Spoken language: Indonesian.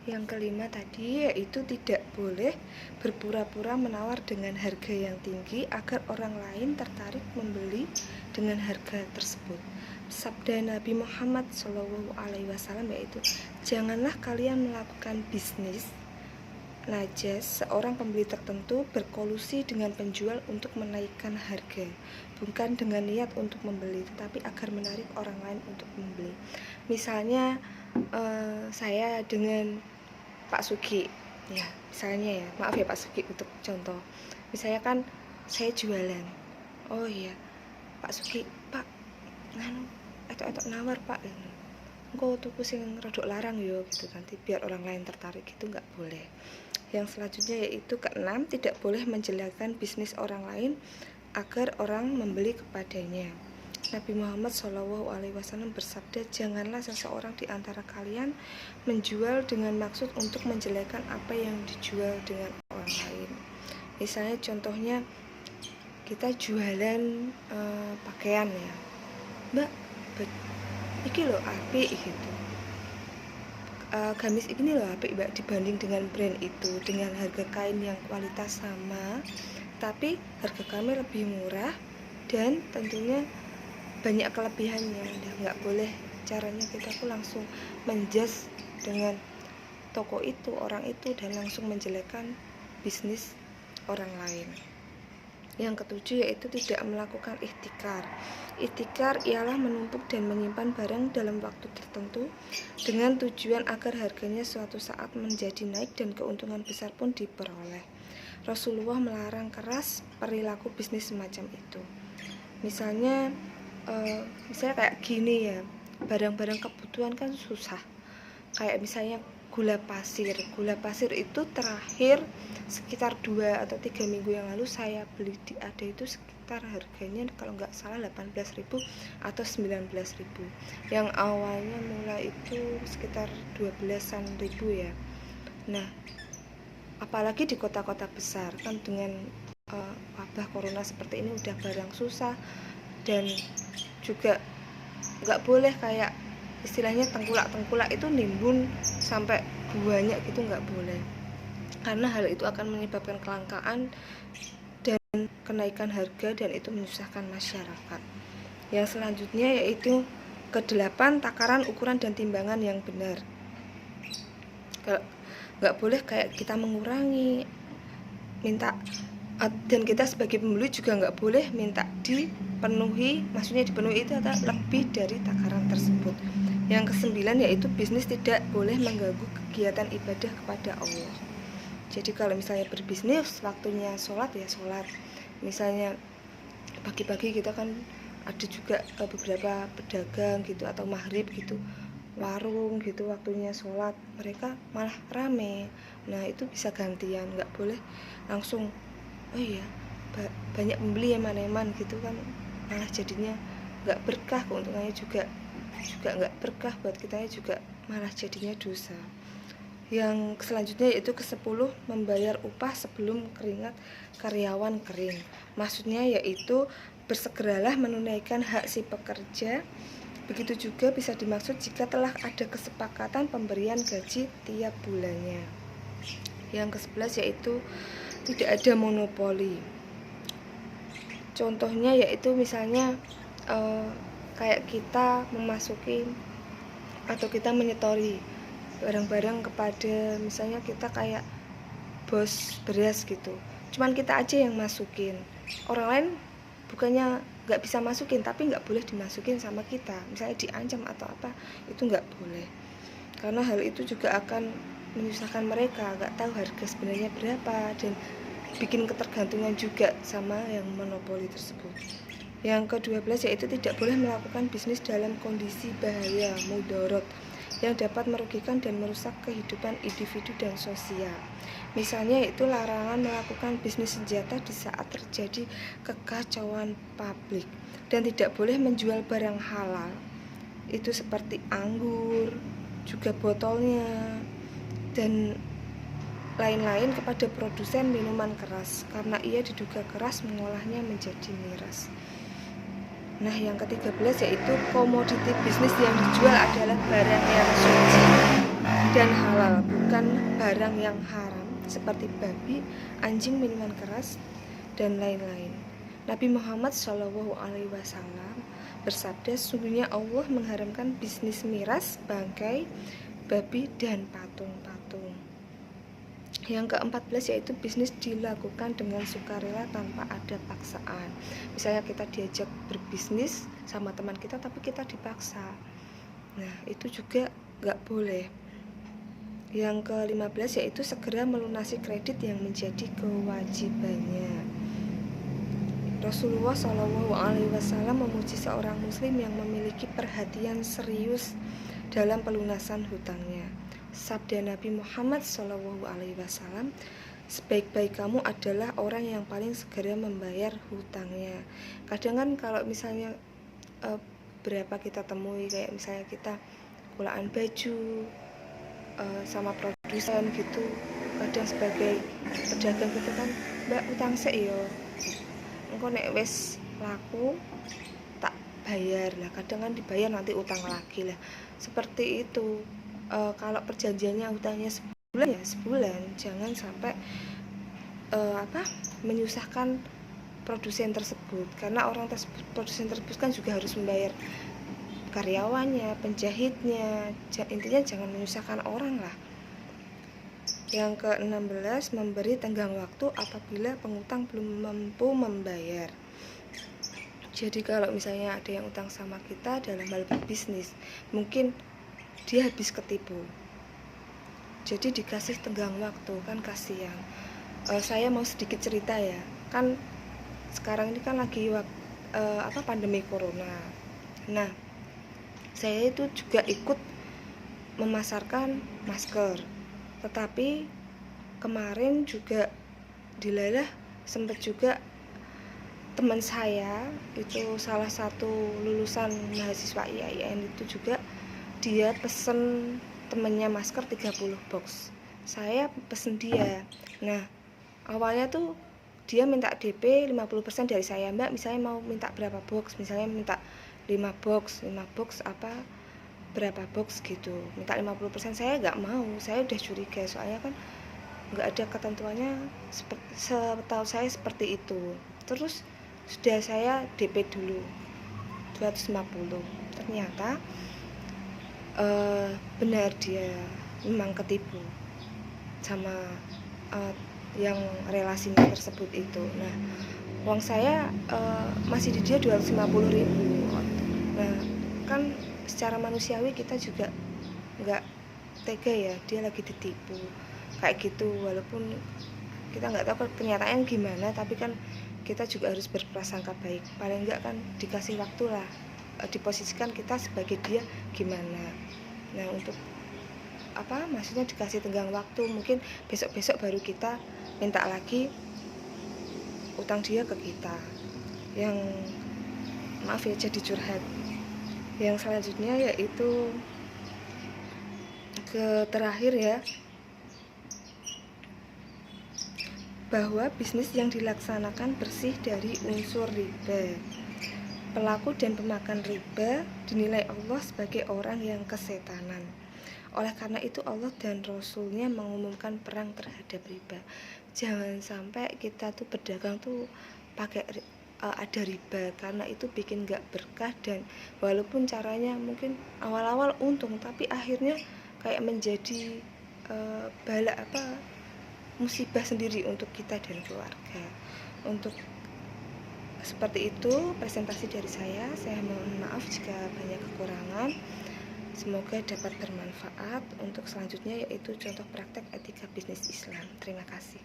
Yang kelima tadi yaitu tidak boleh berpura-pura menawar dengan harga yang tinggi agar orang lain tertarik membeli dengan harga tersebut. Sabda Nabi Muhammad SAW yaitu, janganlah kalian melakukan bisnis najas seorang pembeli tertentu berkolusi dengan penjual untuk menaikkan harga, bukan dengan niat untuk membeli, tetapi agar menarik orang lain untuk membeli. Misalnya saya dengan Pak Sugi, ya misalnya ya, maaf ya Pak Sugi untuk contoh. Misalnya kan saya jualan, oh iya Pak Sugi, Pak, etok nawar Pak, engko tuku sing rodok larang yo gitu, nanti biar orang lain tertarik, itu nggak boleh. Yang selanjutnya yaitu keenam, tidak boleh menjelekkan bisnis orang lain agar orang membeli kepadanya. Nabi Muhammad SAW bersabda, janganlah seseorang di antara kalian menjual dengan maksud untuk menjelekkan apa yang dijual dengan orang lain. Misalnya contohnya kita jualan pakaian ya, Mbak, iki loh apik gitu. Gamis ini loh apik Mbak, dibanding dengan brand itu, dengan harga kain yang kualitas sama, tapi harga kami lebih murah dan tentunya banyak kelebihannya. Nggak boleh caranya kita tuh langsung menjudge dengan toko itu, orang itu, dan langsung menjelekkan bisnis orang lain. Yang ketujuh yaitu tidak melakukan ihtikar. Ihtikar ialah menumpuk dan menyimpan barang dalam waktu tertentu dengan tujuan agar harganya suatu saat menjadi naik dan keuntungan besar pun diperoleh. Rasulullah melarang keras perilaku bisnis semacam itu. Misalnya kayak gini ya, barang-barang kebutuhan kan susah. Kayak misalnya gula pasir itu terakhir sekitar 2 atau 3 minggu yang lalu saya beli di Ada itu sekitar harganya kalau nggak salah 18.000 atau 19.000. Yang awalnya mulai itu sekitar 12-an ribu ya. Nah, apalagi di kota-kota besar kan dengan wabah corona seperti ini udah barang susah, dan juga nggak boleh kayak istilahnya tengkulak itu nimbun sampai banyak gitu, nggak boleh, karena hal itu akan menyebabkan kelangkaan dan kenaikan harga, dan itu menyusahkan masyarakat. Yang selanjutnya yaitu ke-8, takaran, ukuran, dan timbangan yang benar. Nggak boleh kayak kita mengurangi, minta, dan kita sebagai pembeli juga nggak boleh minta dipenuhi, maksudnya dipenuhi itu atau lebih dari takaran tersebut. Yang ke-9 yaitu bisnis tidak boleh mengganggu kegiatan ibadah kepada Allah. Jadi kalau misalnya berbisnis waktunya sholat ya sholat. Misalnya pagi-pagi kita kan ada juga beberapa pedagang gitu atau maghrib gitu, warung gitu waktunya sholat, mereka malah rame. Nah itu bisa gantian, nggak boleh langsung oh iya banyak pembeli eman-eman gitu kan, malah jadinya nggak berkah, keuntungannya juga nggak berkah buat kitanya, juga malah jadinya dosa. Yang selanjutnya yaitu ke-10, membayar upah sebelum keringat karyawan kering. Maksudnya yaitu bersegeralah menunaikan hak si pekerja. Begitu juga bisa dimaksud jika telah ada kesepakatan pemberian gaji tiap bulannya. Yang ke-11 yaitu tidak ada monopoli. Contohnya yaitu misalnya kayak kita memasuki atau kita menyetori barang-barang kepada, misalnya kita kayak bos beras gitu, cuman kita aja yang masukin, orang lain bukannya nggak bisa masukin, tapi nggak boleh dimasukin sama kita, misalnya diancam atau apa, itu nggak boleh, karena hal itu juga akan menyusahkan mereka, nggak tahu harga sebenarnya berapa, dan bikin ketergantungan juga sama yang monopoli tersebut. Yang ke-12 yaitu tidak boleh melakukan bisnis dalam kondisi bahaya, mudorot, yang dapat merugikan dan merusak kehidupan individu dan sosial. Misalnya yaitu larangan melakukan bisnis senjata di saat terjadi kekacauan publik, dan tidak boleh menjual barang halal, itu seperti anggur, juga botolnya, dan lain-lain kepada produsen minuman keras, karena ia diduga keras mengolahnya menjadi miras. Nah, yang ke-13 yaitu komoditi bisnis yang dijual adalah barang yang suci dan halal, bukan barang yang haram seperti babi, anjing, minuman keras, dan lain-lain. Nabi Muhammad SAW bersabda, sesungguhnya Allah mengharamkan bisnis miras, bangkai, babi, dan patung-patung. Yang ke-14 yaitu bisnis dilakukan dengan sukarela tanpa ada paksaan. Misalnya kita diajak berbisnis sama teman kita tapi kita dipaksa. Nah, itu juga nggak boleh. Yang ke-15 yaitu segera melunasi kredit yang menjadi kewajibannya. Rasulullah SAW memuji seorang muslim yang memiliki perhatian serius dalam pelunasan hutangnya. Sabda Nabi Muhammad SAW, sebaik-baik kamu adalah orang yang paling segera membayar hutangnya. Kadang kan kalau misalnya berapa kita temui, kayak misalnya kita kulaan baju sama produsen gitu, kadang sebagai pedagang gitu kan, mbak utang sik yo, engko nek wis laku tak bayar lah. Kadang kan dibayar nanti utang lagi lah, seperti itu. Kalau perjanjiannya utangnya sebulan ya sebulan, jangan sampai menyusahkan produsen tersebut, karena produsen tersebut kan juga harus membayar karyawannya, penjahitnya. Intinya jangan menyusahkan orang lah. Yang ke-16, memberi tenggang waktu apabila pengutang belum mampu membayar. Jadi kalau misalnya ada yang utang sama kita dalam hal berbisnis, mungkin dia habis ketipu, jadi dikasih tenggang waktu, kan kasihan. Saya mau sedikit cerita ya, kan sekarang ini kan lagi pandemi corona. Nah, saya itu juga ikut memasarkan masker, tetapi kemarin juga dilalah sempat juga teman saya itu salah satu lulusan mahasiswa IAIN itu juga dia pesen temennya masker 30 box. Saya pesen dia. Nah, awalnya tuh dia minta DP 50% dari saya, mbak misalnya mau minta berapa box, misalnya minta 5 box berapa box gitu, minta 50%. Saya nggak mau, saya udah curiga, soalnya kan nggak ada ketentuannya, setahu saya seperti itu. Terus sudah saya DP dulu 250. Ternyata benar dia memang ketipu sama yang relasinya tersebut itu. Nah, uang saya masih di dia 250.000. Nah, kan secara manusiawi kita juga nggak tega ya, dia lagi ditipu kayak gitu. Walaupun kita nggak tahu kenyataannya gimana, tapi kan kita juga harus berprasangka baik. Paling enggak kan dikasih waktu lah, diposisikan kita sebagai dia gimana. Nah, untuk maksudnya dikasih tenggang waktu, mungkin besok-besok baru kita minta lagi utang dia ke kita. Yang maaf ya jadi curhat. Yang selanjutnya yaitu terakhir ya, bahwa bisnis yang dilaksanakan bersih dari unsur riba. Pelaku dan pemakan riba dinilai Allah sebagai orang yang kesetanan. Oleh karena itu Allah dan Rasulnya mengumumkan perang terhadap riba. Jangan sampai kita tuh berdagang tuh pakai ada riba, karena itu bikin gak berkah. Dan walaupun caranya mungkin awal-awal untung, tapi akhirnya kayak menjadi musibah sendiri untuk kita dan keluarga. Untuk seperti itu presentasi dari saya mohon maaf jika banyak kekurangan. Semoga dapat bermanfaat untuk selanjutnya, yaitu contoh praktek etika bisnis Islam. Terima kasih.